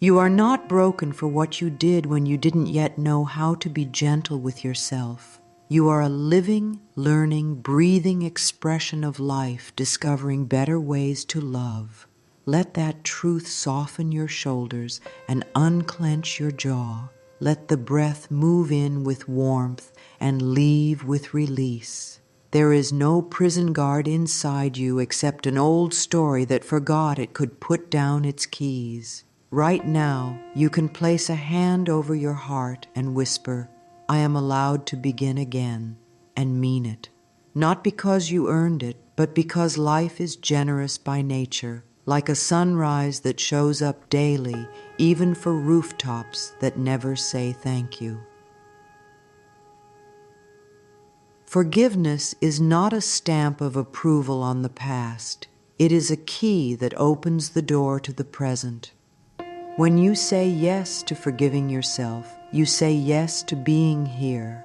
You are not broken for what you did when you didn't yet know how to be gentle with yourself. You are a living, learning, breathing expression of life, discovering better ways to love. Let that truth soften your shoulders and unclench your jaw. Let the breath move in with warmth and leave with release. There is no prison guard inside you except an old story that forgot it could put down its keys. Right now, you can place a hand over your heart and whisper, "I am allowed to begin again," and mean it. Not because you earned it, but because life is generous by nature, like a sunrise that shows up daily, even for rooftops that never say thank you. Forgiveness is not a stamp of approval on the past. It is a key that opens the door to the present. When you say yes to forgiving yourself, you say yes to being here,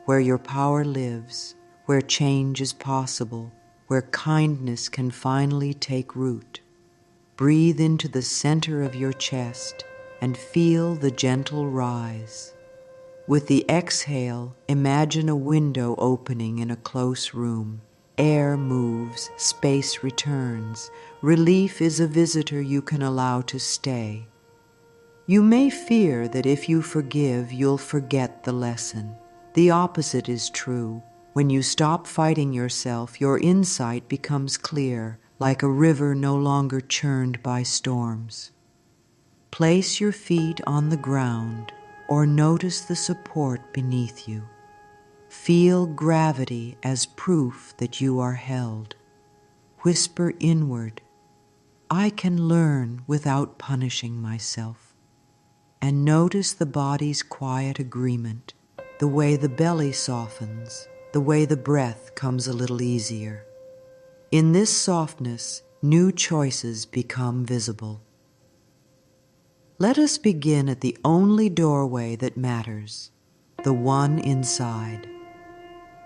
where your power lives, where change is possible, where kindness can finally take root. Breathe into the center of your chest and feel the gentle rise. With the exhale, imagine a window opening in a close room. Air moves, space returns. Relief is a visitor you can allow to stay. You may fear that if you forgive, you'll forget the lesson. The opposite is true. When you stop fighting yourself, your insight becomes clear, like a river no longer churned by storms. Place your feet on the ground or notice the support beneath you. Feel gravity as proof that you are held. Whisper inward, "I can learn without punishing myself." And notice the body's quiet agreement, the way the belly softens, the way the breath comes a little easier. In this softness, new choices become visible. Let us begin at the only doorway that matters, the one inside.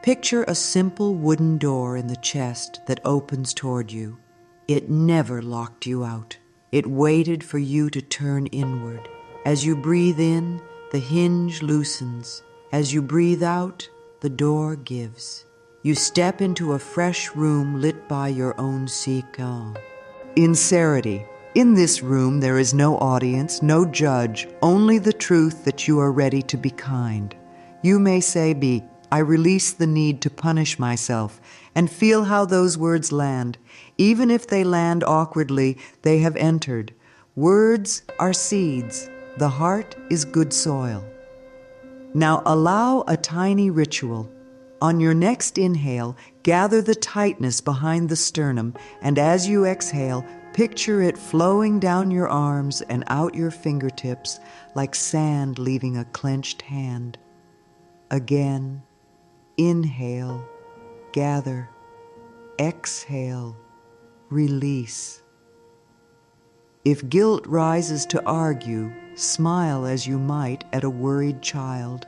Picture a simple wooden door in the chest that opens toward you. It never locked you out. It waited for you to turn inward. As you breathe in, the hinge loosens. As you breathe out, the door gives. You step into a fresh room lit by your own sikha. Sincerity. In this room, there is no audience, no judge, only the truth that you are ready to be kind. You may say, I release the need to punish myself, and feel how those words land. Even if they land awkwardly, they have entered. Words are seeds. The heart is good soil. Now allow a tiny ritual. On your next inhale, gather the tightness behind the sternum, and as you exhale, picture it flowing down your arms and out your fingertips like sand leaving a clenched hand. Again, inhale, gather, exhale, release. If guilt rises to argue, smile as you might at a worried child.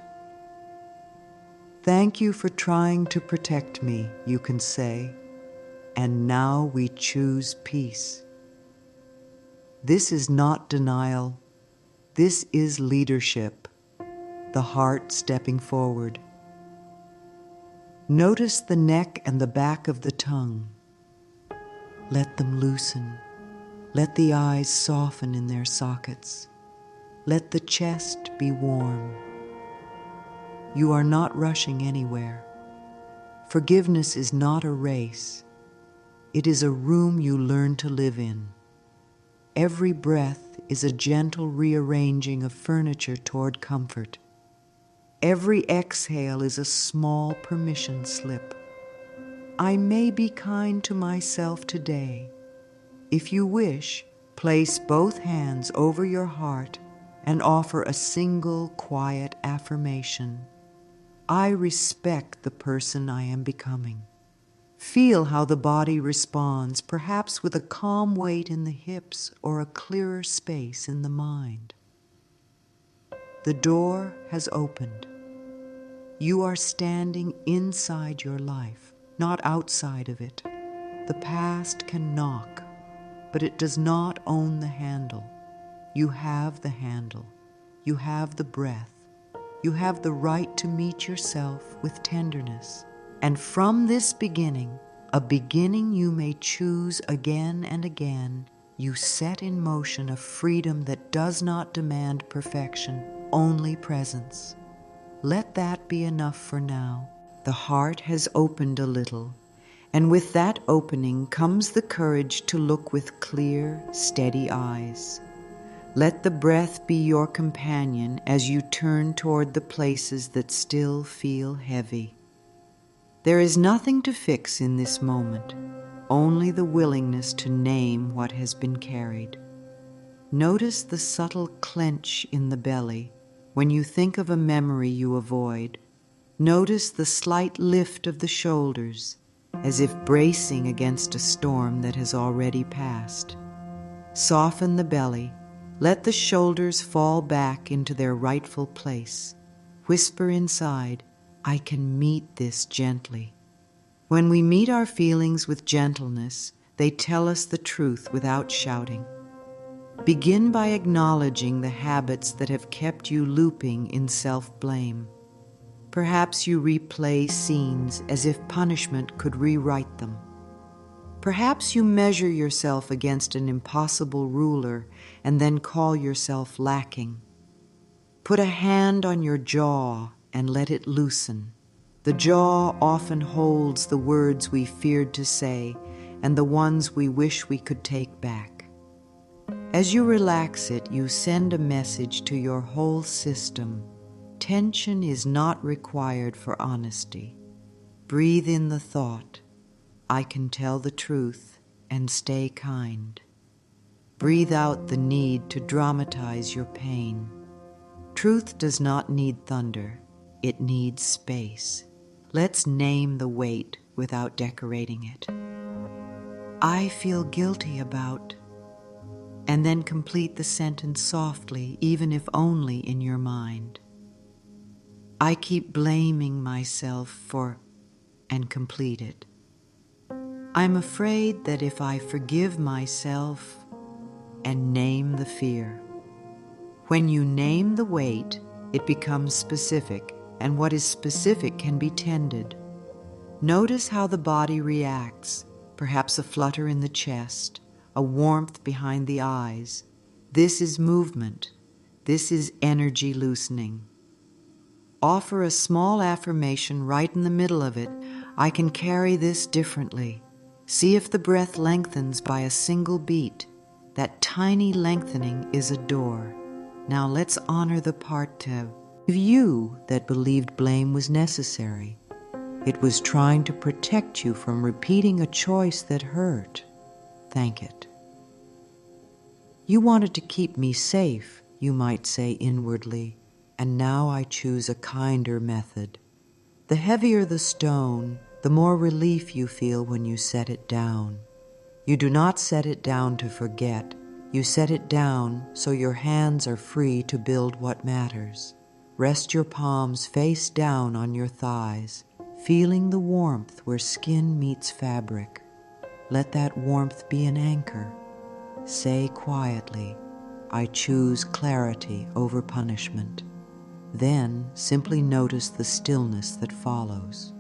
Thank you for trying to protect me, you can say, and now we choose peace. This is not denial. This is leadership, the heart stepping forward. Notice the neck and the back of the tongue. Let them loosen. Let the eyes soften in their sockets. Let the chest be warm. You are not rushing anywhere. Forgiveness is not a race. It is a room you learn to live in. Every breath is a gentle rearranging of furniture toward comfort. Every exhale is a small permission slip. I may be kind to myself today. If you wish, place both hands over your heart and offer a single quiet affirmation. I respect the person I am becoming. Feel how the body responds, perhaps with a calm weight in the hips or a clearer space in the mind. The door has opened. You are standing inside your life, not outside of it. The past can knock, but it does not own the handle. You have the handle. You have the breath. You have the right to meet yourself with tenderness. And from this beginning, a beginning you may choose again and again, you set in motion a freedom that does not demand perfection, only presence. Let that be enough for now. The heart has opened a little, and with that opening comes the courage to look with clear, steady eyes. Let the breath be your companion as you turn toward the places that still feel heavy. There is nothing to fix in this moment, only the willingness to name what has been carried. Notice the subtle clench in the belly when you think of a memory you avoid. Notice the slight lift of the shoulders, as if bracing against a storm that has already passed. Soften the belly. Let the shoulders fall back into their rightful place. Whisper inside, I can meet this gently. When we meet our feelings with gentleness, they tell us the truth without shouting. Begin by acknowledging the habits that have kept you looping in self-blame. Perhaps you replay scenes as if punishment could rewrite them. Perhaps you measure yourself against an impossible ruler and then call yourself lacking. Put a hand on your jaw and let it loosen. The jaw often holds the words we feared to say and the ones we wish we could take back. As you relax it, you send a message to your whole system. Tension is not required for honesty. Breathe in the thought, I can tell the truth and stay kind. Breathe out the need to dramatize your pain. Truth does not need thunder, it needs space. Let's name the weight without decorating it. I feel guilty about, and then complete the sentence softly, even if only in your mind. I keep blaming myself for, and complete it. I'm afraid that if I forgive myself, and name the fear. When you name the weight, it becomes specific, and what is specific can be tended. Notice how the body reacts, perhaps a flutter in the chest, a warmth behind the eyes. This is movement. This is energy loosening. Offer a small affirmation right in the middle of it. I can carry this differently. See if the breath lengthens by a single beat. That tiny lengthening is a door. Now let's honor the part of you that believed blame was necessary. It was trying to protect you from repeating a choice that hurt. Thank it. You wanted to keep me safe, you might say inwardly, and now I choose a kinder method. The heavier the stone, the more relief you feel when you set it down. You do not set it down to forget. You set it down so your hands are free to build what matters. Rest your palms face down on your thighs, feeling the warmth where skin meets fabric. Let that warmth be an anchor. Say quietly, I choose clarity over punishment. Then simply notice the stillness that follows.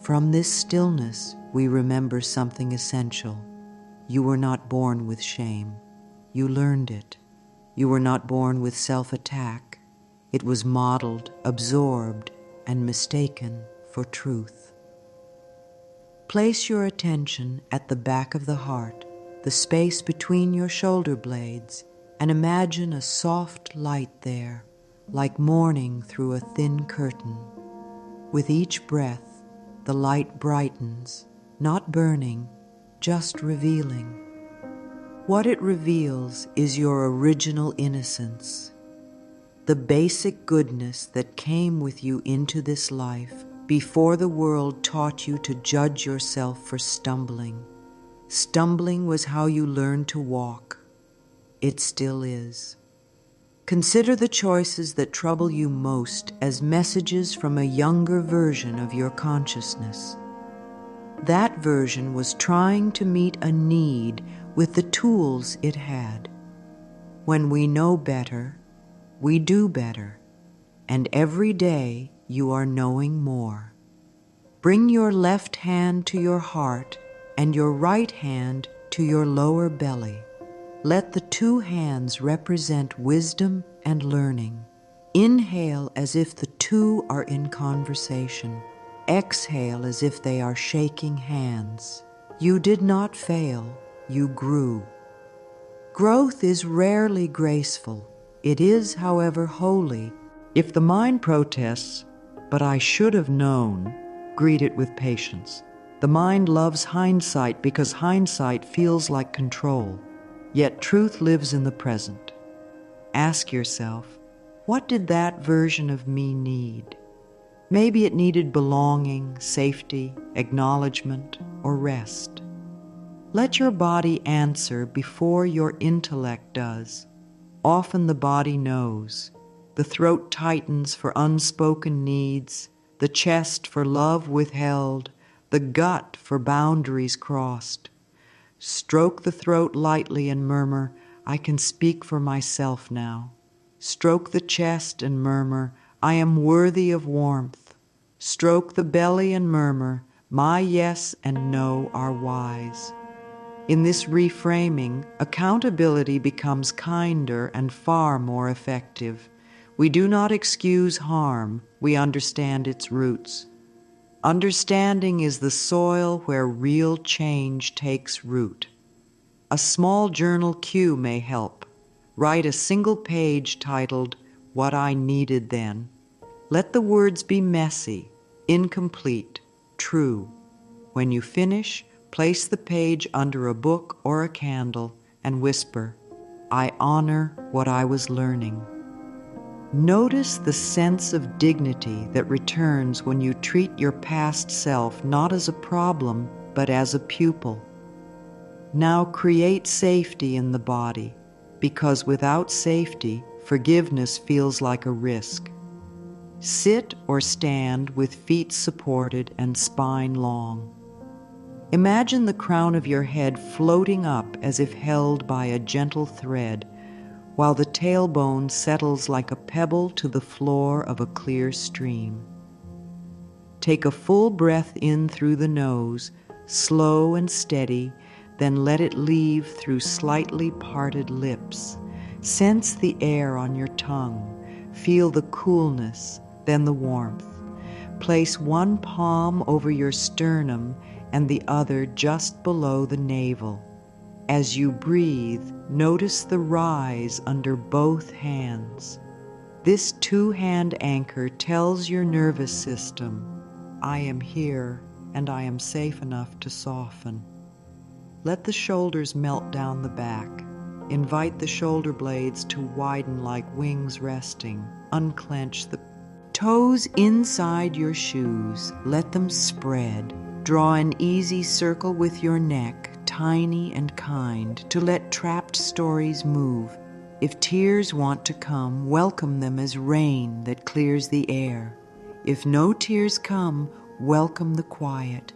From this stillness, we remember something essential. You were not born with shame. You learned it. You were not born with self-attack. It was modeled, absorbed, and mistaken for truth. Place your attention at the back of the heart, the space between your shoulder blades, and imagine a soft light there, like morning through a thin curtain. With each breath, the light brightens, not burning, just revealing. What it reveals is your original innocence, the basic goodness that came with you into this life before the world taught you to judge yourself for stumbling. Stumbling was how you learned to walk. It still is. Consider the choices that trouble you most as messages from a younger version of your consciousness. That version was trying to meet a need with the tools it had. When we know better, we do better, and every day you are knowing more. Bring your left hand to your heart and your right hand to your lower belly. Let the two hands represent wisdom and learning. Inhale as if the two are in conversation. Exhale as if they are shaking hands. You did not fail, you grew. Growth is rarely graceful. It is, however, holy. If the mind protests, "But I should have known," greet it with patience. The mind loves hindsight because hindsight feels like control. Yet truth lives in the present. Ask yourself, what did that version of me need? Maybe it needed belonging, safety, acknowledgement, or rest. Let your body answer before your intellect does. Often the body knows. The throat tightens for unspoken needs, the chest for love withheld, the gut for boundaries crossed. Stroke the throat lightly and murmur, "I can speak for myself now." Stroke the chest and murmur, "I am worthy of warmth." Stroke the belly and murmur, "My yes and no are wise." In this reframing, accountability becomes kinder and far more effective. We do not excuse harm, we understand its roots. Understanding is the soil where real change takes root. A small journal cue may help. Write a single page titled, "What I Needed Then." Let the words be messy, incomplete, true. When you finish, place the page under a book or a candle and whisper, "I honor what I was learning." Notice the sense of dignity that returns when you treat your past self not as a problem, but as a pupil. Now create safety in the body, because without safety, forgiveness feels like a risk. Sit or stand with feet supported and spine long. Imagine the crown of your head floating up as if held by a gentle thread, while the tailbone settles like a pebble to the floor of a clear stream. Take a full breath in through the nose, slow and steady, then let it leave through slightly parted lips. Sense the air on your tongue. Feel the coolness, then the warmth. Place one palm over your sternum and the other just below the navel. As you breathe, notice the rise under both hands. This two-hand anchor tells your nervous system, "I am here and I am safe enough to soften." Let the shoulders melt down the back. Invite the shoulder blades to widen like wings resting. Unclench the toes inside your shoes. Let them spread. Draw an easy circle with your neck, tiny and kind, to let trapped stories move. If tears want to come, welcome them as rain that clears the air. If no tears come, welcome the quiet.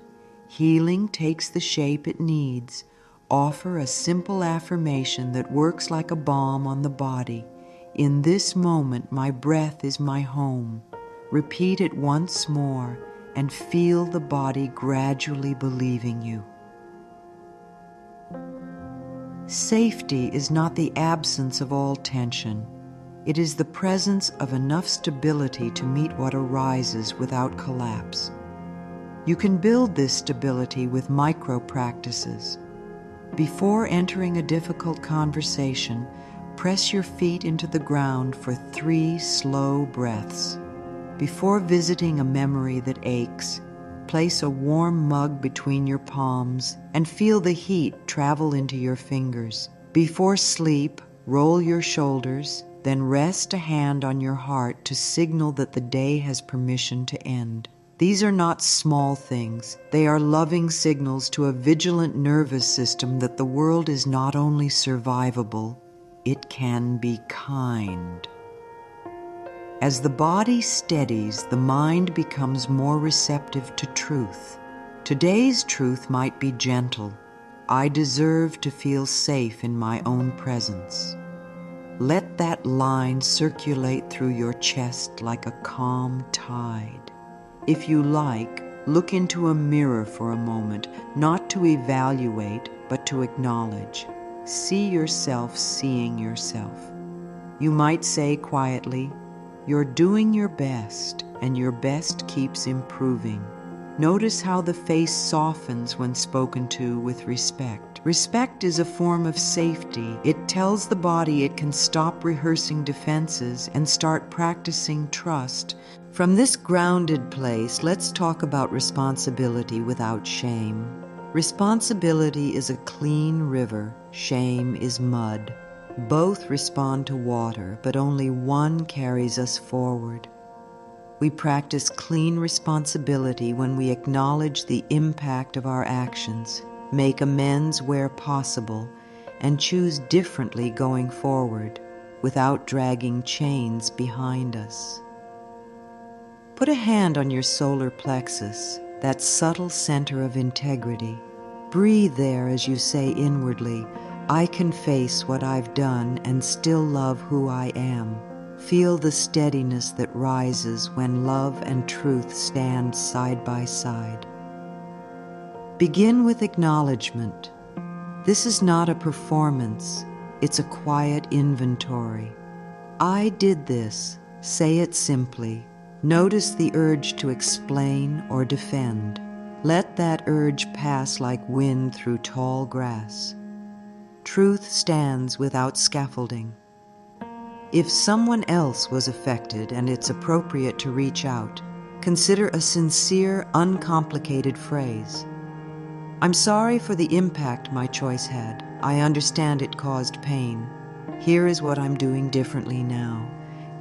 Healing takes the shape it needs. Offer a simple affirmation that works like a balm on the body. In this moment, my breath is my home. Repeat it once more and feel the body gradually believing you. Safety is not the absence of all tension. It is the presence of enough stability to meet what arises without collapse. You can build this stability with micro practices. Before entering a difficult conversation, press your feet into the ground for 3 slow breaths. Before visiting a memory that aches, place a warm mug between your palms and feel the heat travel into your fingers. Before sleep, roll your shoulders, then rest a hand on your heart to signal that the day has permission to end. These are not small things. They are loving signals to a vigilant nervous system that the world is not only survivable, it can be kind. As the body steadies, the mind becomes more receptive to truth. Today's truth might be gentle. I deserve to feel safe in my own presence. Let that line circulate through your chest like a calm tide. If you like, look into a mirror for a moment, not to evaluate, but to acknowledge. See yourself seeing yourself. You might say quietly, "You're doing your best, and your best keeps improving." Notice how the face softens when spoken to with respect. Respect is a form of safety. It tells the body it can stop rehearsing defenses and start practicing trust. From this grounded place, let's talk about responsibility without shame. Responsibility is a clean river. Shame is mud. Both respond to water, but only one carries us forward. We practice clean responsibility when we acknowledge the impact of our actions, make amends where possible, and choose differently going forward, without dragging chains behind us. Put a hand on your solar plexus, that subtle center of integrity. Breathe there as you say inwardly, "I can face what I've done and still love who I am." Feel the steadiness that rises when love and truth stand side by side. Begin with acknowledgement. This is not a performance, it's a quiet inventory. I did this. Say it simply. Notice the urge to explain or defend. Let that urge pass like wind through tall grass. Truth stands without scaffolding. If someone else was affected and it's appropriate to reach out, consider a sincere, uncomplicated phrase. "I'm sorry for the impact my choice had. I understand it caused pain. Here is what I'm doing differently now."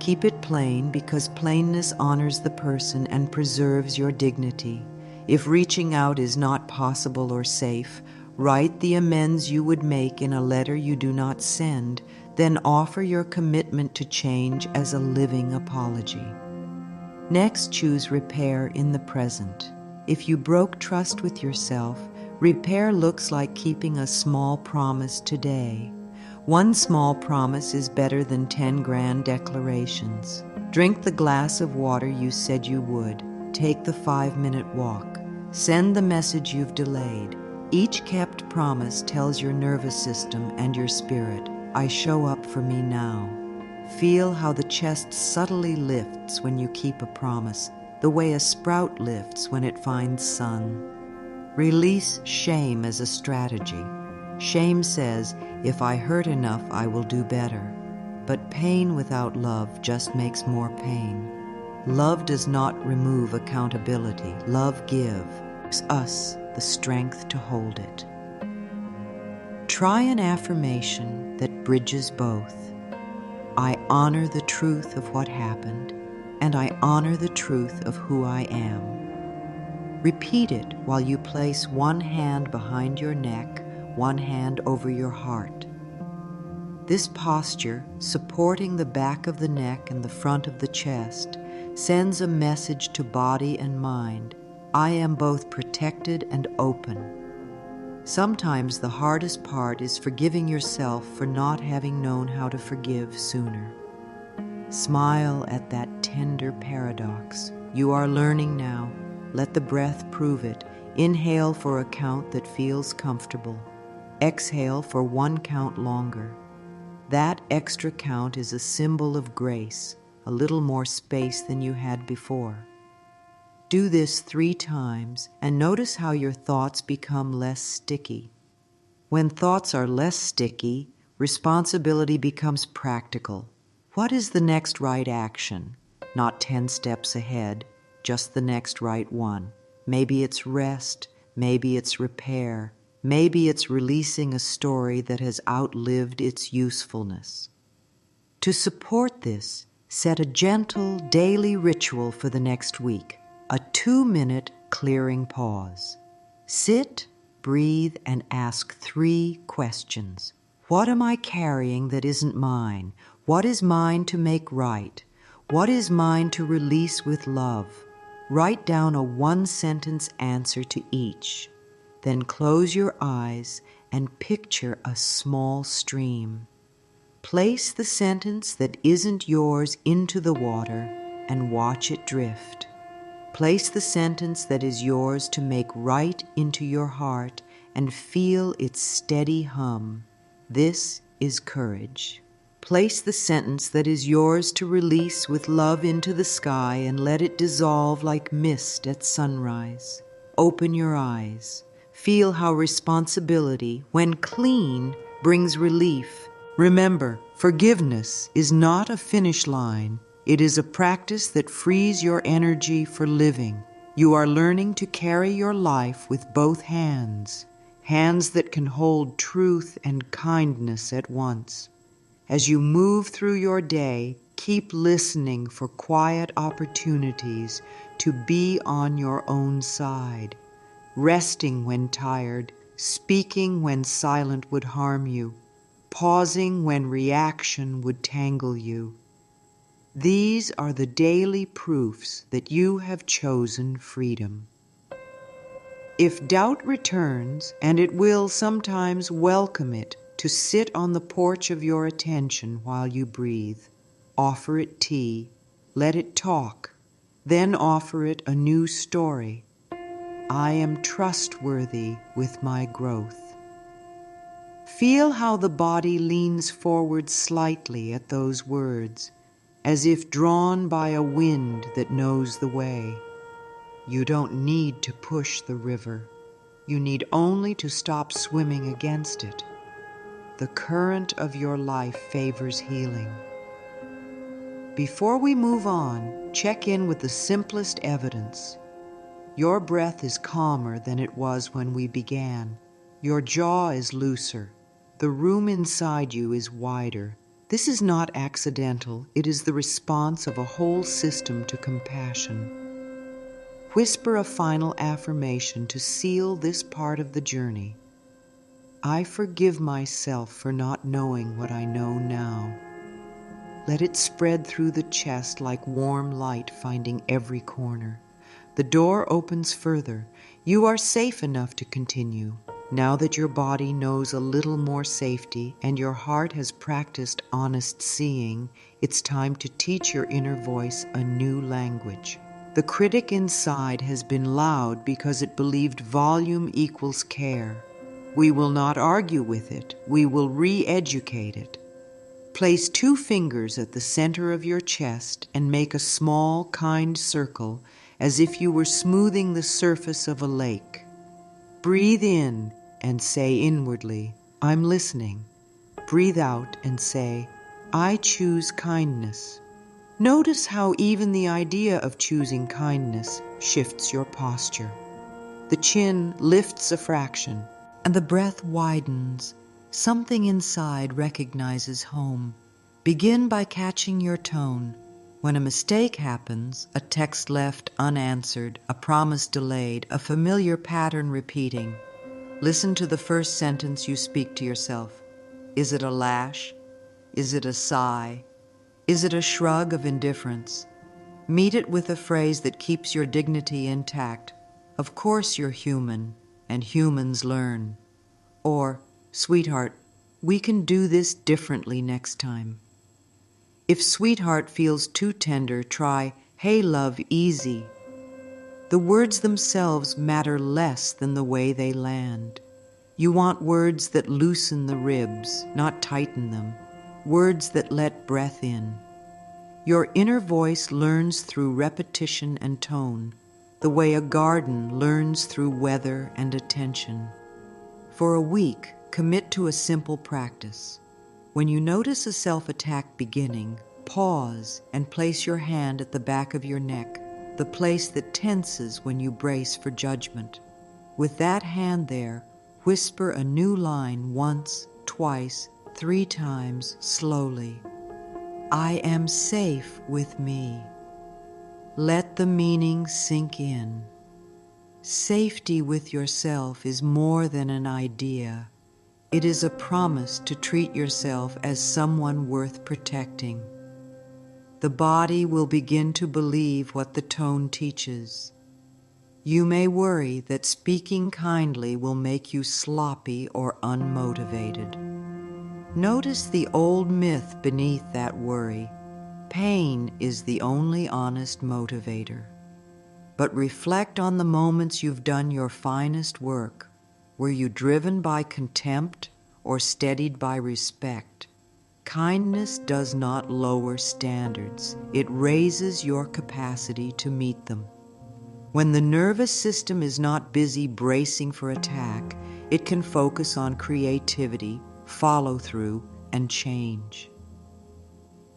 Keep it plain because plainness honors the person and preserves your dignity. If reaching out is not possible or safe, write the amends you would make in a letter you do not send, then offer your commitment to change as a living apology. Next, choose repair in the present. If you broke trust with yourself, repair looks like keeping a small promise today. One small promise is better than 10 grand declarations. Drink the glass of water you said you would. Take the 5-minute walk. Send the message you've delayed. Each kept promise tells your nervous system and your spirit, "I show up for me now." Feel how the chest subtly lifts when you keep a promise, the way a sprout lifts when it finds sun. Release shame as a strategy. Shame says, "If I hurt enough, I will do better." But pain without love just makes more pain. Love does not remove accountability. Love gives us the strength to hold it. Try an affirmation that bridges both. I honor the truth of what happened, and I honor the truth of who I am. Repeat it while you place one hand behind your neck, one hand over your heart. This posture, supporting the back of the neck and the front of the chest, sends a message to body and mind. I am both protected and open. Sometimes the hardest part is forgiving yourself for not having known how to forgive sooner. Smile at that tender paradox. You are learning now. Let the breath prove it. Inhale for a count that feels comfortable. Exhale for one count longer. That extra count is a symbol of grace, a little more space than you had before. Do this 3 times and notice how your thoughts become less sticky. When thoughts are less sticky, responsibility becomes practical. What is the next right action? Not 10 steps ahead, just the next right one. Maybe it's rest, maybe it's repair, maybe it's releasing a story that has outlived its usefulness. To support this, set a gentle daily ritual for the next week. A 2-minute clearing pause. Sit, breathe, and ask 3 questions. What am I carrying that isn't mine? What is mine to make right? What is mine to release with love? Write down a 1-sentence answer to each. Then close your eyes and picture a small stream. Place the sentence that isn't yours into the water and watch it drift. Place the sentence that is yours to make right into your heart and feel its steady hum. This is courage. Place the sentence that is yours to release with love into the sky and let it dissolve like mist at sunrise. Open your eyes. Feel how responsibility, when clean, brings relief. Remember, forgiveness is not a finish line. It is a practice that frees your energy for living. You are learning to carry your life with both hands, hands that can hold truth and kindness at once. As you move through your day, keep listening for quiet opportunities to be on your own side, resting when tired, speaking when silent would harm you, pausing when reaction would tangle you. These are the daily proofs that you have chosen freedom. If doubt returns, and it will sometimes, welcome it to sit on the porch of your attention while you breathe. Offer it tea, let it talk, then offer it a new story. I am trustworthy with my growth. Feel how the body leans forward slightly at those words, as if drawn by a wind that knows the way. You don't need to push the river. You need only to stop swimming against it. The current of your life favors healing. Before we move on, check in with the simplest evidence. Your breath is calmer than it was when we began. Your jaw is looser. The room inside you is wider. This is not accidental. It is the response of a whole system to compassion. Whisper a final affirmation to seal this part of the journey. I forgive myself for not knowing what I know now. Let it spread through the chest like warm light finding every corner. The door opens further. You are safe enough to continue. Now that your body knows a little more safety and your heart has practiced honest seeing, it's time to teach your inner voice a new language. The critic inside has been loud because it believed volume equals care. We will not argue with it. We will re-educate it. Place 2 fingers at the center of your chest and make a small, kind circle as if you were smoothing the surface of a lake. Breathe in and say inwardly, I'm listening. Breathe out and say, I choose kindness. Notice how even the idea of choosing kindness shifts your posture. The chin lifts a fraction, and the breath widens. Something inside recognizes home. Begin by catching your tone. When a mistake happens, a text left unanswered, a promise delayed, a familiar pattern repeating, listen to the first sentence you speak to yourself. Is it a lash? Is it a sigh? Is it a shrug of indifference? Meet it with a phrase that keeps your dignity intact. Of course you're human, and humans learn. Or, sweetheart, we can do this differently next time. If sweetheart feels too tender, try, hey love, easy. The words themselves matter less than the way they land. You want words that loosen the ribs, not tighten them. Words that let breath in. Your inner voice learns through repetition and tone, the way a garden learns through weather and attention. For a week, commit to a simple practice. When you notice a self-attack beginning, pause and place your hand at the back of your neck, the place that tenses when you brace for judgment. With that hand there, whisper a new line once, twice, 3 times, slowly. I am safe with me. Let the meaning sink in. Safety with yourself is more than an idea. It is a promise to treat yourself as someone worth protecting. The body will begin to believe what the tone teaches. You may worry that speaking kindly will make you sloppy or unmotivated. Notice the old myth beneath that worry. Pain is the only honest motivator. But reflect on the moments you've done your finest work. Were you driven by contempt or steadied by respect? Kindness does not lower standards. It raises your capacity to meet them. When the nervous system is not busy bracing for attack, it can focus on creativity, follow-through, and change.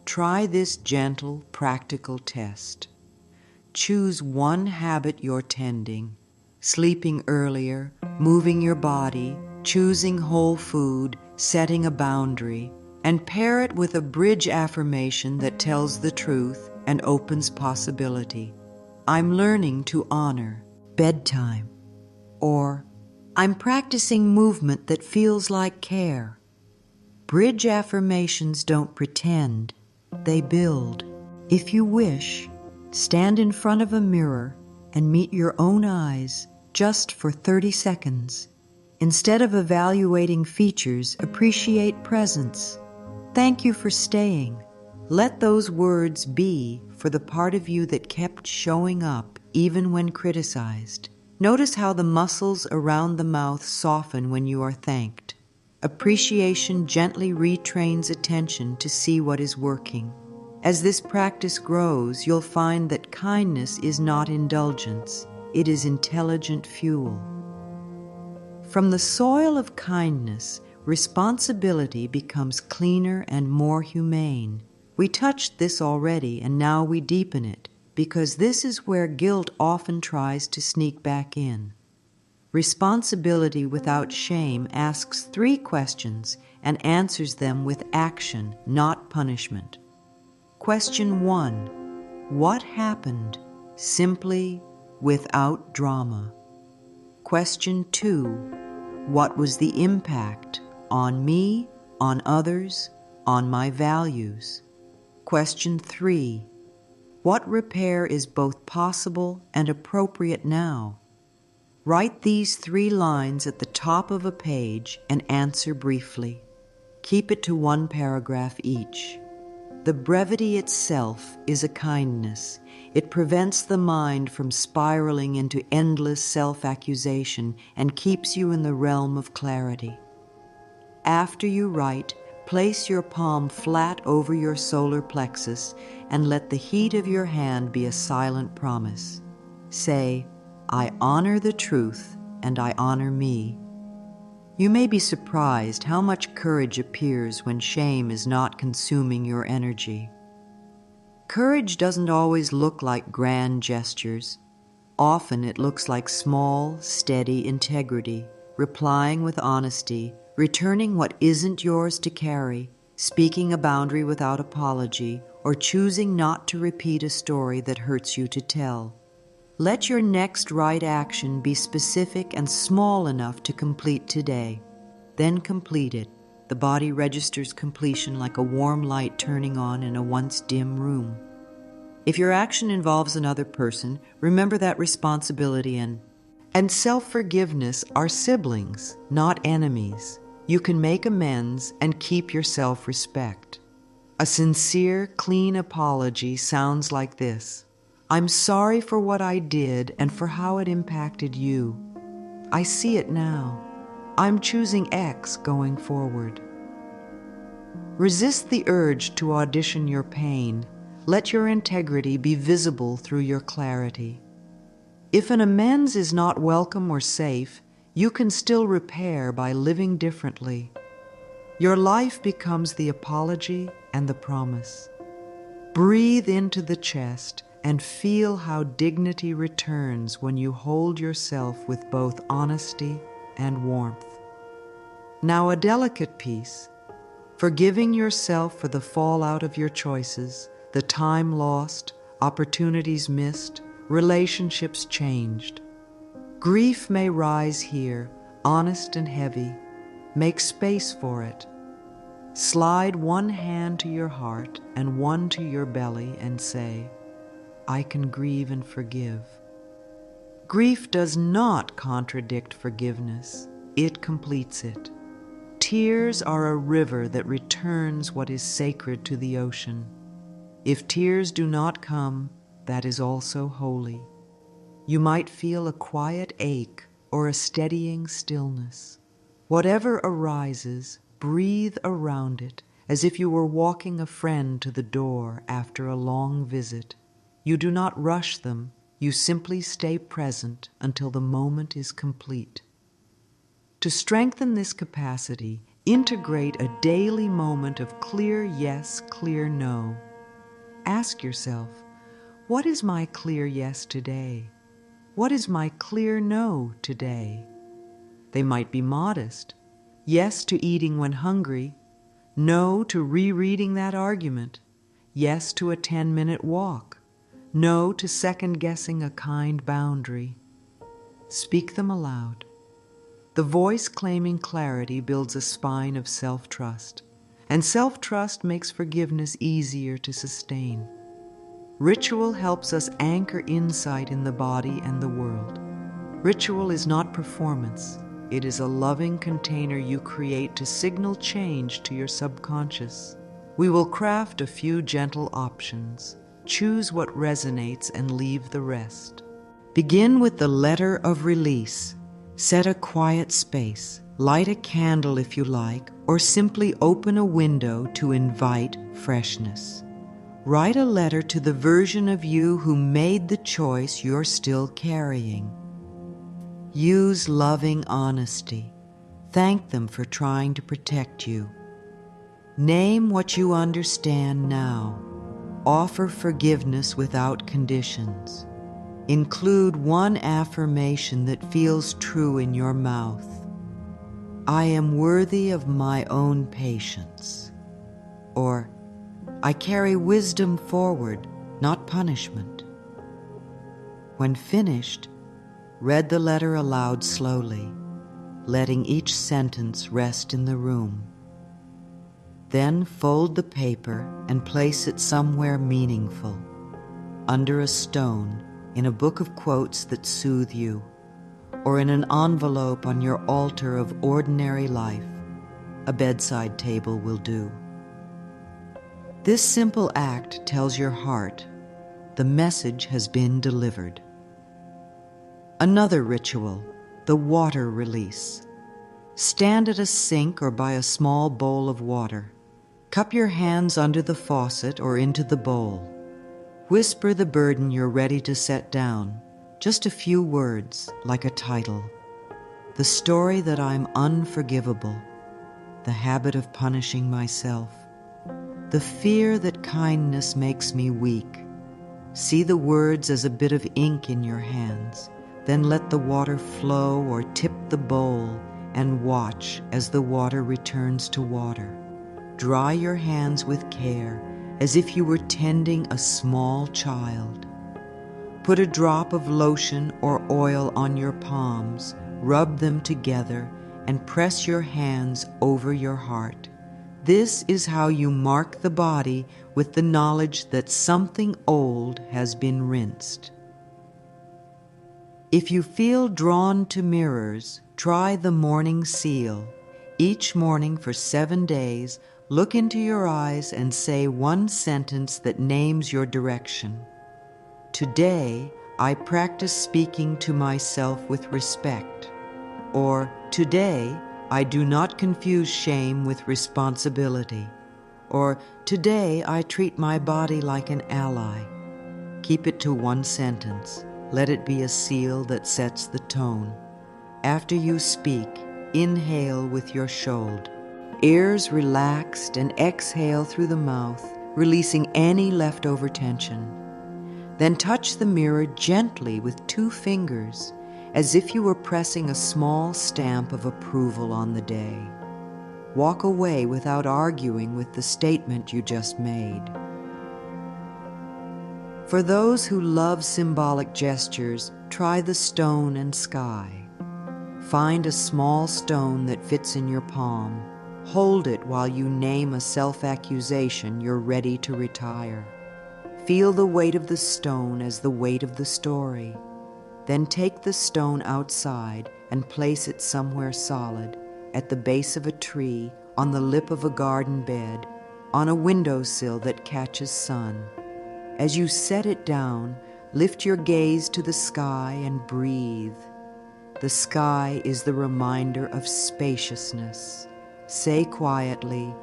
Try this gentle, practical test. Choose one habit you're tending: sleeping earlier, moving your body, choosing whole food, setting a boundary, and pair it with a bridge affirmation that tells the truth and opens possibility. I'm learning to honor bedtime. Or, I'm practicing movement that feels like care. Bridge affirmations don't pretend, they build. If you wish, stand in front of a mirror and meet your own eyes just for 30 seconds. Instead of evaluating features, appreciate presence. Thank you for staying. Let those words be for the part of you that kept showing up even when criticized. Notice how the muscles around the mouth soften when you are thanked. Appreciation gently retrains attention to see what is working. As this practice grows, you'll find that kindness is not indulgence, it is intelligent fuel. From the soil of kindness, responsibility becomes cleaner and more humane. We touched this already, and now we deepen it, because this is where guilt often tries to sneak back in. Responsibility without shame asks 3 questions and answers them with action, not punishment. Question 1. What happened? Simply, without drama. Question 2. What was the impact? On me, on others, on my values? Question 3. What repair is both possible and appropriate now? Write these 3 lines at the top of a page and answer briefly. Keep it to 1 paragraph each. The brevity itself is a kindness. It prevents the mind from spiraling into endless self-accusation and keeps you in the realm of clarity. After you write, place your palm flat over your solar plexus and let the heat of your hand be a silent promise. Say, I honor the truth and I honor me. You may be surprised how much courage appears when shame is not consuming your energy. Courage doesn't always look like grand gestures. Often it looks like small, steady integrity, replying with honesty, returning what isn't yours to carry, speaking a boundary without apology, or choosing not to repeat a story that hurts you to tell. Let your next right action be specific and small enough to complete today. Then complete it. The body registers completion like a warm light turning on in a once dim room. If your action involves another person, remember that responsibility and self-forgiveness are siblings, not enemies. You can make amends and keep your self-respect. A sincere, clean apology sounds like this. I'm sorry for what I did and for how it impacted you. I see it now. I'm choosing X going forward. Resist the urge to audition your pain. Let your integrity be visible through your clarity. If an amends is not welcome or safe, you can still repair by living differently. Your life becomes the apology and the promise. Breathe into the chest and feel how dignity returns when you hold yourself with both honesty and warmth. Now a delicate piece, forgiving yourself for the fallout of your choices, the time lost, opportunities missed, relationships changed. Grief may rise here, honest and heavy. Make space for it. Slide one hand to your heart and one to your belly and say, I can grieve and forgive. Grief does not contradict forgiveness. It completes it. Tears are a river that returns what is sacred to the ocean. If tears do not come, that is also holy. You might feel a quiet ache or a steadying stillness. Whatever arises, breathe around it as if you were walking a friend to the door after a long visit. You do not rush them, you simply stay present until the moment is complete. To strengthen this capacity, integrate a daily moment of clear yes, clear no. Ask yourself, what is my clear yes today? What is my clear no today? They might be modest. Yes to eating when hungry. No to rereading that argument. Yes to a 10-minute walk. No to second-guessing a kind boundary. Speak them aloud. The voice claiming clarity builds a spine of self-trust, and self-trust makes forgiveness easier to sustain. Ritual helps us anchor insight in the body and the world. Ritual is not performance. It is a loving container you create to signal change to your subconscious. We will craft a few gentle options. Choose what resonates and leave the rest. Begin with the letter of release. Set a quiet space. Light a candle if you like, or simply open a window to invite freshness. Write a letter to the version of you who made the choice you're still carrying. Use loving honesty. Thank them for trying to protect you. Name what you understand now. Offer forgiveness without conditions. Include one affirmation that feels true in your mouth. I am worthy of my own patience. Or, I carry wisdom forward, not punishment. When finished, read the letter aloud slowly, letting each sentence rest in the room. Then fold the paper and place it somewhere meaningful, under a stone, in a book of quotes that soothe you, or in an envelope on your altar of ordinary life. A bedside table will do. This simple act tells your heart, the message has been delivered. Another ritual, the water release. Stand at a sink or by a small bowl of water. Cup your hands under the faucet or into the bowl. Whisper the burden you're ready to set down, just a few words, like a title. The story that I'm unforgivable, the habit of punishing myself, the fear that kindness makes me weak. See the words as a bit of ink in your hands. Then let the water flow or tip the bowl and watch as the water returns to water. Dry your hands with care as if you were tending a small child. Put a drop of lotion or oil on your palms, rub them together, and press your hands over your heart. This is how you mark the body with the knowledge that something old has been rinsed. If you feel drawn to mirrors, try the morning seal. Each morning for 7 days, look into your eyes and say one sentence that names your direction. Today, I practice speaking to myself with respect. Or, today, I do not confuse shame with responsibility. Or, today, I treat my body like an ally. Keep it to one sentence. Let it be a seal that sets the tone. After you speak, inhale with your shoulder. Ears relaxed, and exhale through the mouth, releasing any leftover tension. Then touch the mirror gently with 2 fingers, as if you were pressing a small stamp of approval on the day. Walk away without arguing with the statement you just made. For those who love symbolic gestures, try the stone and sky. Find a small stone that fits in your palm. Hold it while you name a self-accusation you're ready to retire. Feel the weight of the stone as the weight of the story. Then take the stone outside and place it somewhere solid, at the base of a tree, on the lip of a garden bed, on a windowsill that catches sun. As you set it down, lift your gaze to the sky and breathe. The sky is the reminder of spaciousness. Say quietly,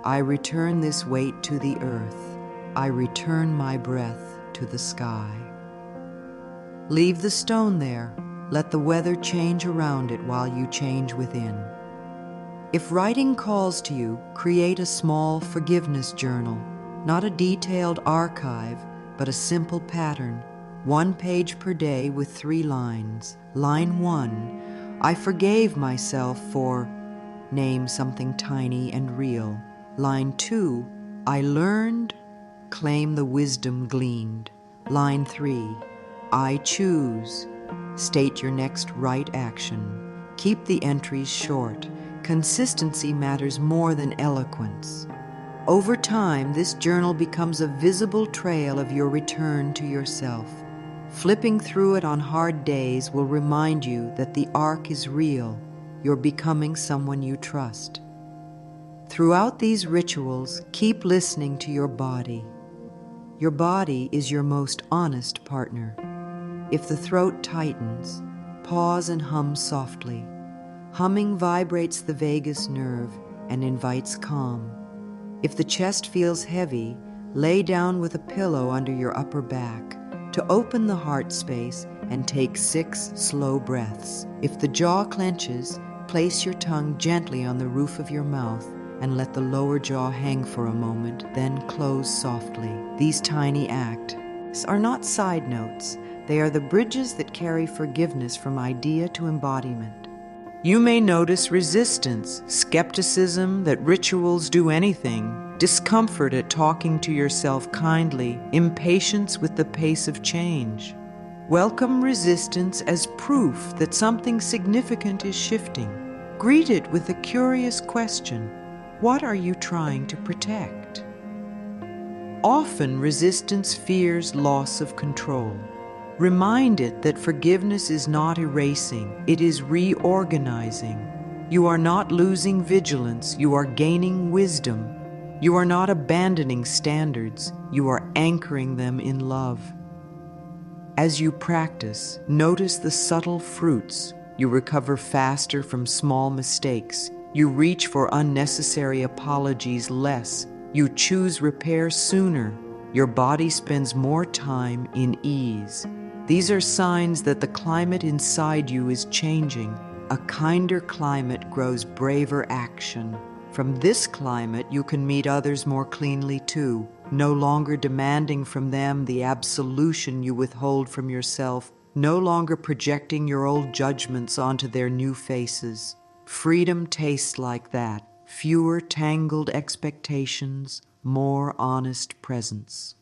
I return this weight to the earth. I return my breath to the sky. Leave the stone there. Let the weather change around it while you change within. If writing calls to you, create a small forgiveness journal, not a detailed archive, but a simple pattern, 1 page per day with 3 lines. Line 1, I forgave myself for, name something tiny and real. Line 2, I learned, claim the wisdom gleaned. Line 3, I choose, state your next right action. Keep the entries short. Consistency matters more than eloquence. Over time, this journal becomes a visible trail of your return to yourself. Flipping through it on hard days will remind you that the arc is real. You're becoming someone you trust. Throughout these rituals, keep listening to your body. Your body is your most honest partner. If the throat tightens, pause and hum softly. Humming vibrates the vagus nerve and invites calm. If the chest feels heavy, lay down with a pillow under your upper back to open the heart space and take 6 slow breaths. If the jaw clenches, place your tongue gently on the roof of your mouth and let the lower jaw hang for a moment, then close softly. These tiny acts are not side notes. They are the bridges that carry forgiveness from idea to embodiment. You may notice resistance, skepticism that rituals do anything, discomfort at talking to yourself kindly, impatience with the pace of change. Welcome resistance as proof that something significant is shifting. Greet it with a curious question. What are you trying to protect? Often resistance fears loss of control. Remind it that forgiveness is not erasing, it is reorganizing. You are not losing vigilance, you are gaining wisdom. You are not abandoning standards, you are anchoring them in love. As you practice, notice the subtle fruits. You recover faster from small mistakes. You reach for unnecessary apologies less. You choose repair sooner. Your body spends more time in ease. These are signs that the climate inside you is changing. A kinder climate grows braver action. From this climate, you can meet others more cleanly too, no longer demanding from them the absolution you withhold from yourself, no longer projecting your old judgments onto their new faces. Freedom tastes like that. Fewer tangled expectations, more honest presence.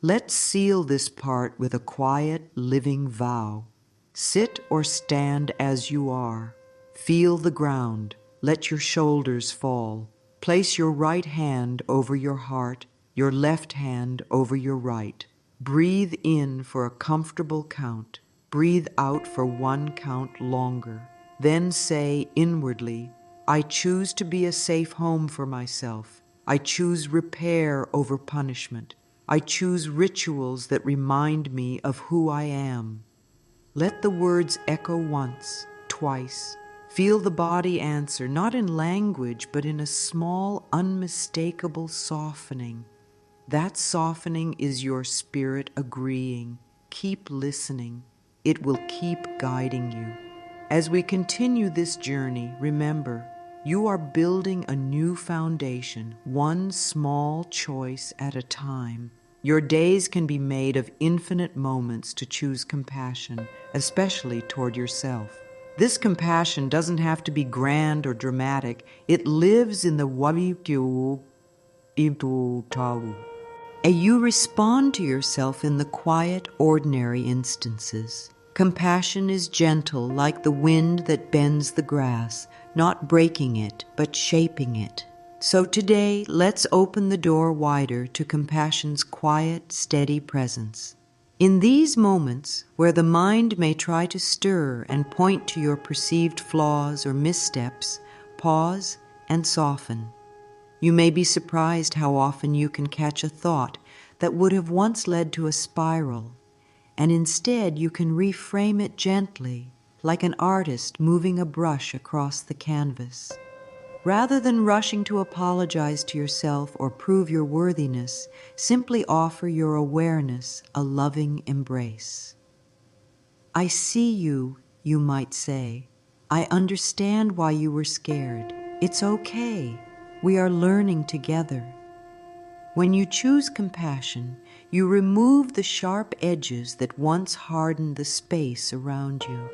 Let's seal this part with a quiet, living vow. Sit or stand as you are. Feel the ground. Let your shoulders fall. Place your right hand over your heart, your left hand over your right. Breathe in for a comfortable count. Breathe out for 1 count longer. Then say inwardly, I choose to be a safe home for myself. I choose repair over punishment. I choose rituals that remind me of who I am. Let the words echo once, twice. Feel the body answer, not in language, but in a small, unmistakable softening. That softening is your spirit agreeing. Keep listening. It will keep guiding you. As we continue this journey, remember, you are building a new foundation, one small choice at a time. Your days can be made of infinite moments to choose compassion, especially toward yourself. This compassion doesn't have to be grand or dramatic. It lives in the wabikyu ibtu. You respond to yourself in the quiet, ordinary instances. Compassion is gentle, like the wind that bends the grass, not breaking it, but shaping it. So today, let's open the door wider to compassion's quiet, steady presence. In these moments, where the mind may try to stir and point to your perceived flaws or missteps, pause and soften. You may be surprised how often you can catch a thought that would have once led to a spiral, and instead you can reframe it gently, like an artist moving a brush across the canvas. Rather than rushing to apologize to yourself or prove your worthiness, simply offer your awareness a loving embrace. I see you, you might say. I understand why you were scared. It's okay. We are learning together. When you choose compassion, you remove the sharp edges that once hardened the space around you.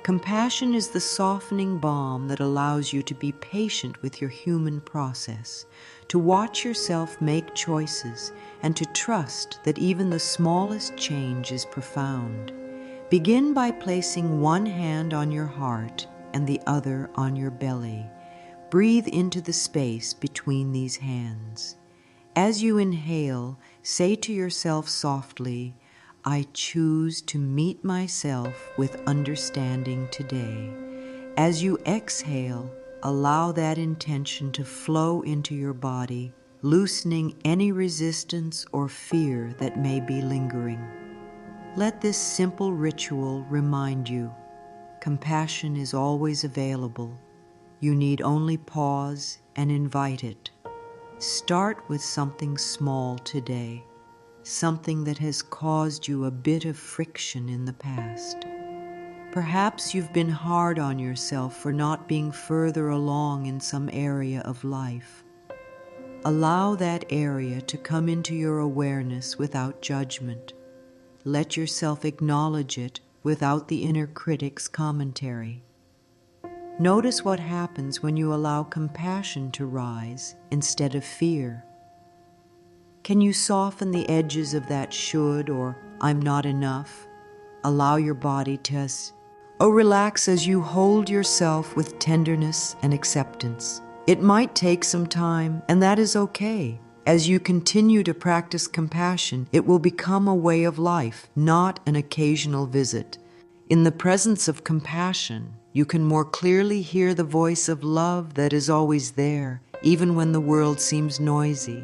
Compassion is the softening balm that allows you to be patient with your human process, to watch yourself make choices, and to trust that even the smallest change is profound. Begin by placing one hand on your heart and the other on your belly. Breathe into the space between these hands. As you inhale, say to yourself softly, I choose to meet myself with understanding today. As you exhale, allow that intention to flow into your body, loosening any resistance or fear that may be lingering. Let this simple ritual remind you, compassion is always available. You need only pause and invite it. Start with something small today, something that has caused you a bit of friction in the past. Perhaps you've been hard on yourself for not being further along in some area of life. Allow that area to come into your awareness without judgment. Let yourself acknowledge it without the inner critic's commentary. Notice what happens when you allow compassion to rise instead of fear. Can you soften the edges of that should or I'm not enough? Allow your body to relax as you hold yourself with tenderness and acceptance. It might take some time, and that is okay. As you continue to practice compassion, it will become a way of life, not an occasional visit. In the presence of compassion, you can more clearly hear the voice of love that is always there, even when the world seems noisy.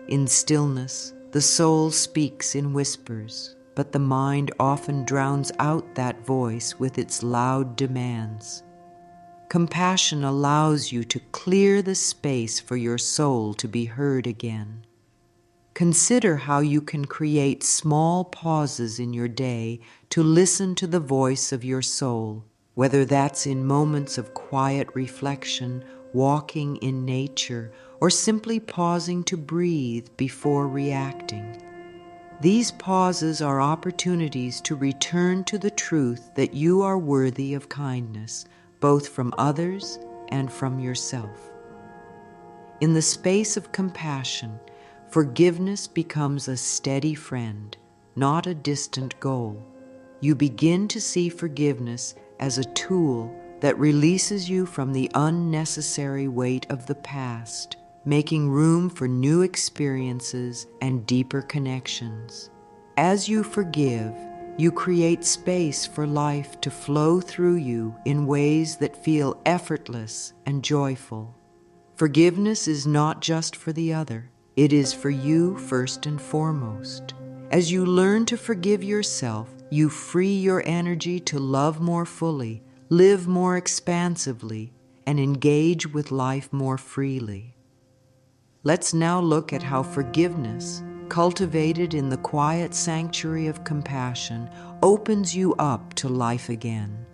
In stillness, the soul speaks in whispers, but the mind often drowns out that voice with its loud demands. Compassion allows you to clear the space for your soul to be heard again. Consider how you can create small pauses in your day to listen to the voice of your soul, whether that's in moments of quiet reflection, walking in nature, or simply pausing to breathe before reacting. These pauses are opportunities to return to the truth that you are worthy of kindness, both from others and from yourself. In the space of compassion, forgiveness becomes a steady friend, not a distant goal. You begin to see forgiveness as a tool that releases you from the unnecessary weight of the past, making room for new experiences and deeper connections. As you forgive, you create space for life to flow through you in ways that feel effortless and joyful. Forgiveness is not just for the other, it is for you first and foremost. As you learn to forgive yourself, you free your energy to love more fully, live more expansively, and engage with life more freely. Let's now look at how forgiveness, cultivated in the quiet sanctuary of compassion, opens you up to life again.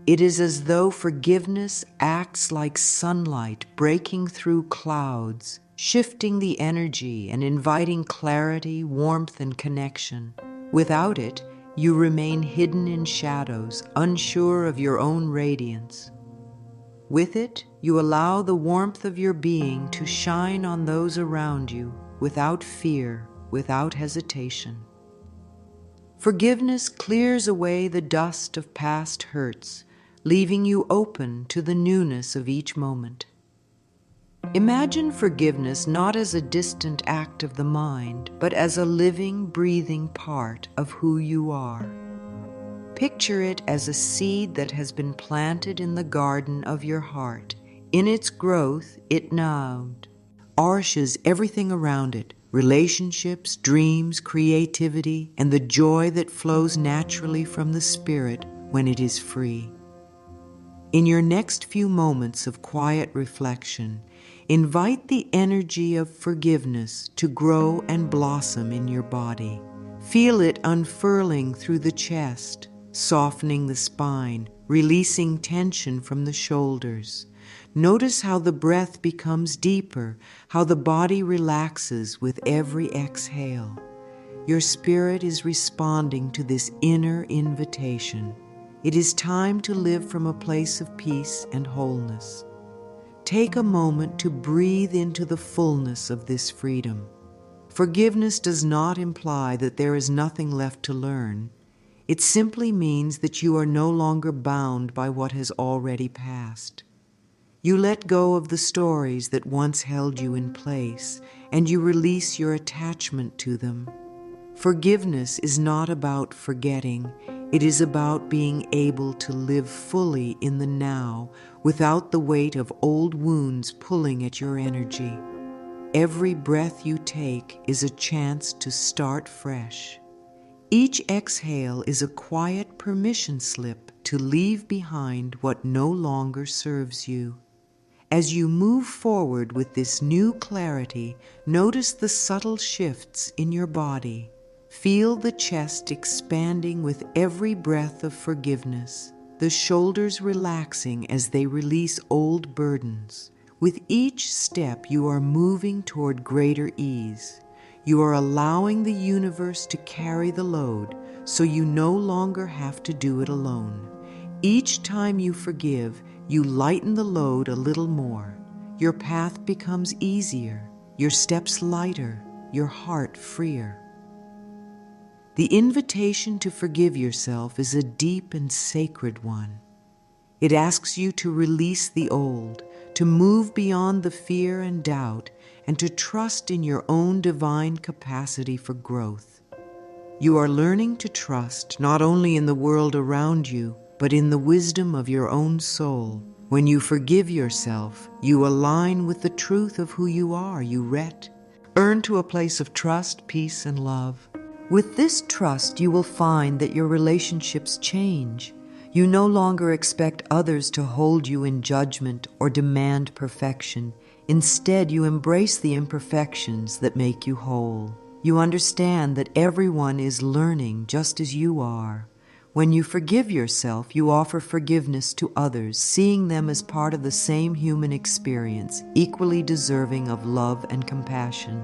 It is as though forgiveness acts like sunlight breaking through clouds, shifting the energy and inviting clarity, warmth, and connection. Without it, you remain hidden in shadows, unsure of your own radiance. With it, you allow the warmth of your being to shine on those around you without fear, without hesitation. Forgiveness clears away the dust of past hurts, leaving you open to the newness of each moment. Imagine forgiveness not as a distant act of the mind, but as a living, breathing part of who you are. Picture it as a seed that has been planted in the garden of your heart. In its growth, it now nourishes everything around it: relationships, dreams, creativity, and the joy that flows naturally from the spirit when it is free. In your next few moments of quiet reflection, invite the energy of forgiveness to grow and blossom in your body. Feel it unfurling through the chest, softening the spine, releasing tension from the shoulders. Notice how the breath becomes deeper, how the body relaxes with every exhale. Your spirit is responding to this inner invitation. It is time to live from a place of peace and wholeness. Take a moment to breathe into the fullness of this freedom. Forgiveness does not imply that there is nothing left to learn. It simply means that you are no longer bound by what has already passed. You let go of the stories that once held you in place, and you release your attachment to them. Forgiveness is not about forgetting. It is about being able to live fully in the now without the weight of old wounds pulling at your energy. Every breath you take is a chance to start fresh. Each exhale is a quiet permission slip to leave behind what no longer serves you. As you move forward with this new clarity, notice the subtle shifts in your body. Feel the chest expanding with every breath of forgiveness, the shoulders relaxing as they release old burdens. With each step, you are moving toward greater ease. You are allowing the universe to carry the load, so you no longer have to do it alone. Each time you forgive, you lighten the load a little more. Your path becomes easier, your steps lighter, your heart freer. The invitation to forgive yourself is a deep and sacred one. It asks you to release the old, to move beyond the fear and doubt, and to trust in your own divine capacity for growth. You are learning to trust not only in the world around you, but in the wisdom of your own soul. When you forgive yourself, you align with the truth of who you are. You earn to a place of trust, peace, and love. With this trust, you will find that your relationships change. You no longer expect others to hold you in judgment or demand perfection. Instead, you embrace the imperfections that make you whole. You understand that everyone is learning just as you are. When you forgive yourself, you offer forgiveness to others, seeing them as part of the same human experience, equally deserving of love and compassion.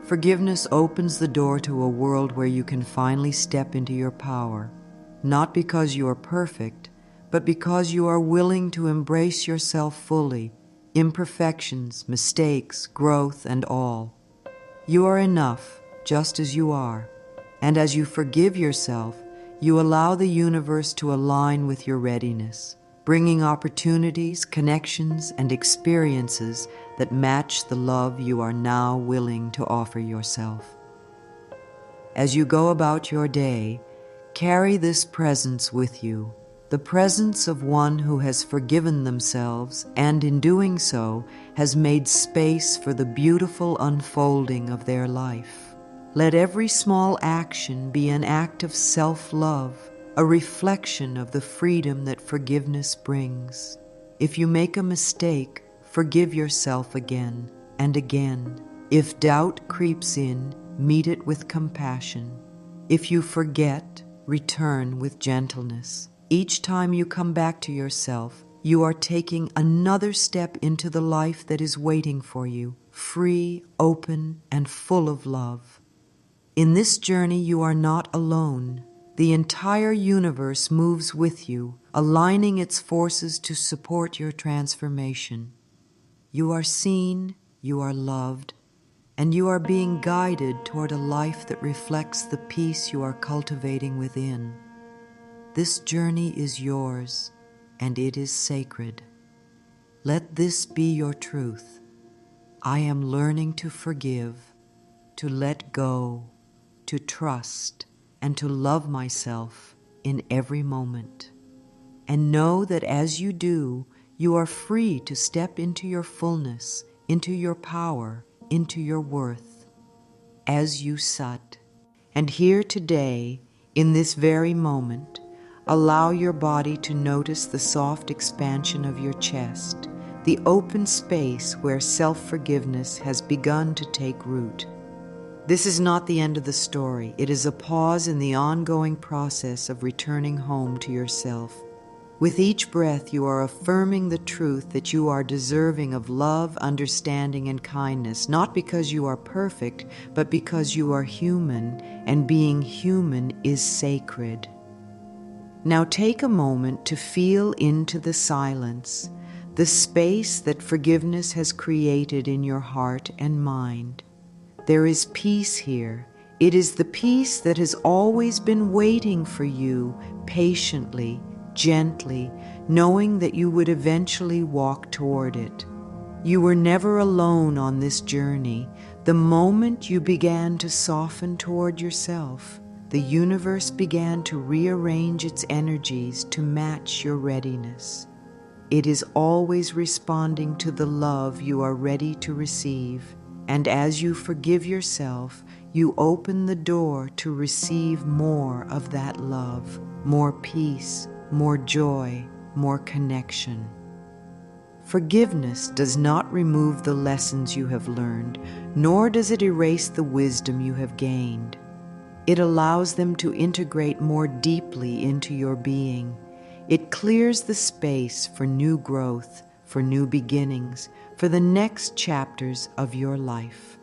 Forgiveness opens the door to a world where you can finally step into your power, not because you are perfect, but because you are willing to embrace yourself fully, imperfections, mistakes, growth, and all. You are enough, just as you are, and as you forgive yourself, you allow the universe to align with your readiness, bringing opportunities, connections, and experiences that match the love you are now willing to offer yourself. As you go about your day, carry this presence with you, the presence of one who has forgiven themselves and in doing so has made space for the beautiful unfolding of their life. Let every small action be an act of self-love, a reflection of the freedom that forgiveness brings. If you make a mistake, forgive yourself again and again. If doubt creeps in, meet it with compassion. If you forget, return with gentleness. Each time you come back to yourself, you are taking another step into the life that is waiting for you, free, open, and full of love. In this journey, you are not alone. The entire universe moves with you, aligning its forces to support your transformation. You are seen, you are loved, and you are being guided toward a life that reflects the peace you are cultivating within. This journey is yours, and it is sacred. Let this be your truth. I am learning to forgive, to let go, to trust, and to love myself in every moment. And know that as you do, you are free to step into your fullness, into your power, into your worth. As you sat, and here today, in this very moment, allow your body to notice the soft expansion of your chest, the open space where self-forgiveness has begun to take root. This is not the end of the story. It is a pause in the ongoing process of returning home to yourself. With each breath, you are affirming the truth that you are deserving of love, understanding, and kindness, not because you are perfect, but because you are human, and being human is sacred. Now take a moment to feel into the silence, the space that forgiveness has created in your heart and mind. There is peace here. It is the peace that has always been waiting for you patiently, gently, knowing that you would eventually walk toward it. You were never alone on this journey. The moment you began to soften toward yourself, the universe began to rearrange its energies to match your readiness. It is always responding to the love you are ready to receive. And as you forgive yourself, you open the door to receive more of that love, more peace, more joy, more connection. Forgiveness does not remove the lessons you have learned, nor does it erase the wisdom you have gained. It allows them to integrate more deeply into your being. It clears the space for new growth, for new beginnings, for the next chapters of your life.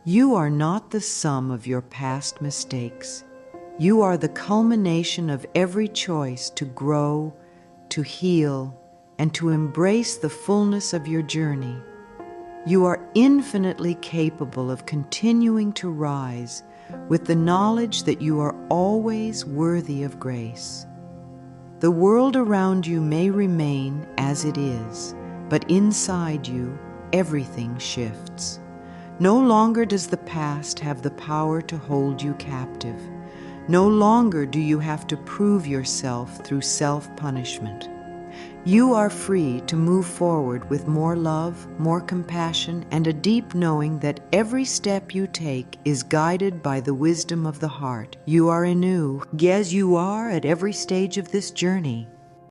You are not the sum of your past mistakes. You are the culmination of every choice to grow, to heal, and to embrace the fullness of your journey. You are infinitely capable of continuing to rise with the knowledge that you are always worthy of grace. The world around you may remain as it is, but inside you, everything shifts. No longer does the past have the power to hold you captive. No longer do you have to prove yourself through self-punishment. You are free to move forward with more love, more compassion, and a deep knowing that every step you take is guided by the wisdom of the heart. You are anew, as you are at every stage of this journey.